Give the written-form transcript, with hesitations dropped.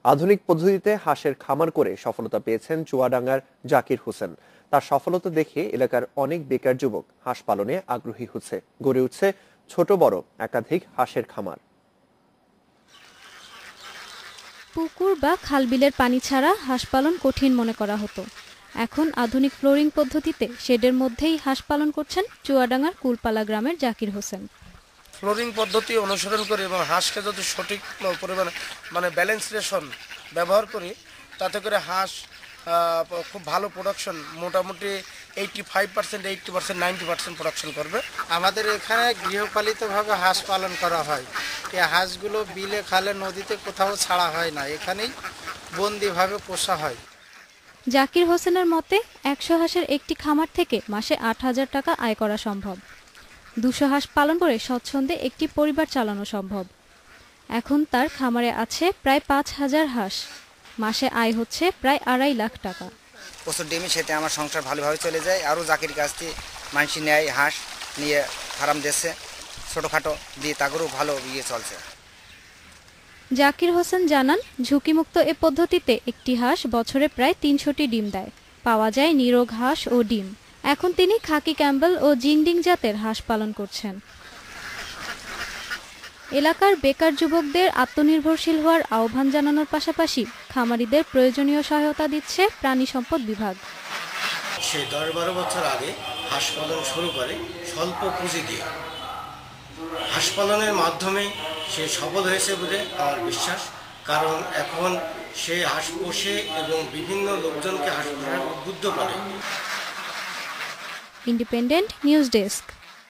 আধুনিক পদ্ধতিতে হাঁসের খামার করে সফলতা পেয়েছেন চুয়াডাঙ্গার জাকির হোসেন। তার সফলতা দেখে এলাকার অনেক বেকার যুবক হাঁস পালনে আগ্রহী হচ্ছে। গড়ে উঠছে ছোট বড় একাধিক হাঁসের খামার। পুকুর বা খালবিলের পানি ছাড়া হাঁস পালন কঠিন মনে করা হতো। এখন আধুনিক ফ্লোরিং পদ্ধতিতে শেডের মধ্যেই হাঁস পালন করছেন চুয়াডাঙ্গার কুলপালা গ্রামের জাকির হোসেন। ফ্লোরিং পদ্ধতি অনুসরণ করি এবং হাঁসকে যদি সঠিক পরিমাণে ব্যালেন্স রেশন ব্যবহার করি, তাতে করে হাঁস খুব ভালো প্রোডাকশন, মোটামুটি 85%, 80%, 90% প্রোডাকশন করবে। আমাদের এখানে গৃহপালিতভাবে হাঁস পালন করা হয়। এই হাঁসগুলো বিলে খালে নদীতে কোথাও ছাড়া হয় না, এখানেই বন্দিভাবে পোষা হয়। জাকির হোসেনের মতে 100 হাঁসের একটি খামার থেকে মাসে 8,000 টাকা আয় করা সম্ভব। 200 হাঁস পালন করে স্বচ্ছন্দে একটি পরিবার চালানো সম্ভব। এখন তার খামারে আছে প্রায় 5,000 হাঁস। মাসে আয় হচ্ছে প্রায় 2.5 লাখ টাকা। প্রচুর ডিমি, সেটা আমার সংসার ভালোভাবে চলে যায়। আরও জাকির কাছ থেকে মানুষ নেয়, হাঁস নিয়ে ফার্ম দিচ্ছে, ছোটোখাটো দিয়ে তাগরও ভালো চলছে। জাকির হোসেন জানান, ঝুঁকিমুক্ত এ পদ্ধতিতে একটি হাঁস বছরে প্রায় 300টি ডিম দেয়। পাওয়া যায় নিরোগ হাঁস ও ডিম। এখন তিনি খাকি ক্যাম্বেল ও জিংডিং জাতের হাঁস পালন করছেন। এলাকার বেকার যুবকদের আত্মনির্ভরশীল হওয়ার আহ্বান জানানোর পাশাপাশি খামারিদের প্রয়োজনীয় সহায়তা দিচ্ছে প্রাণী সম্পদ বিভাগ। সে 10-12 বছর আগে হাঁস পালন শুরু করে স্বল্প পুঁজি দিয়ে। হাঁস পালনের মাধ্যমে সে সফল হয়েছে বলে আমার বিশ্বাস, কারণ এখন সে হাঁস পোষে এবং বিভিন্ন লোকজনকে হাঁস পোষার উদ্বুদ্ধ করে। Independent news desk.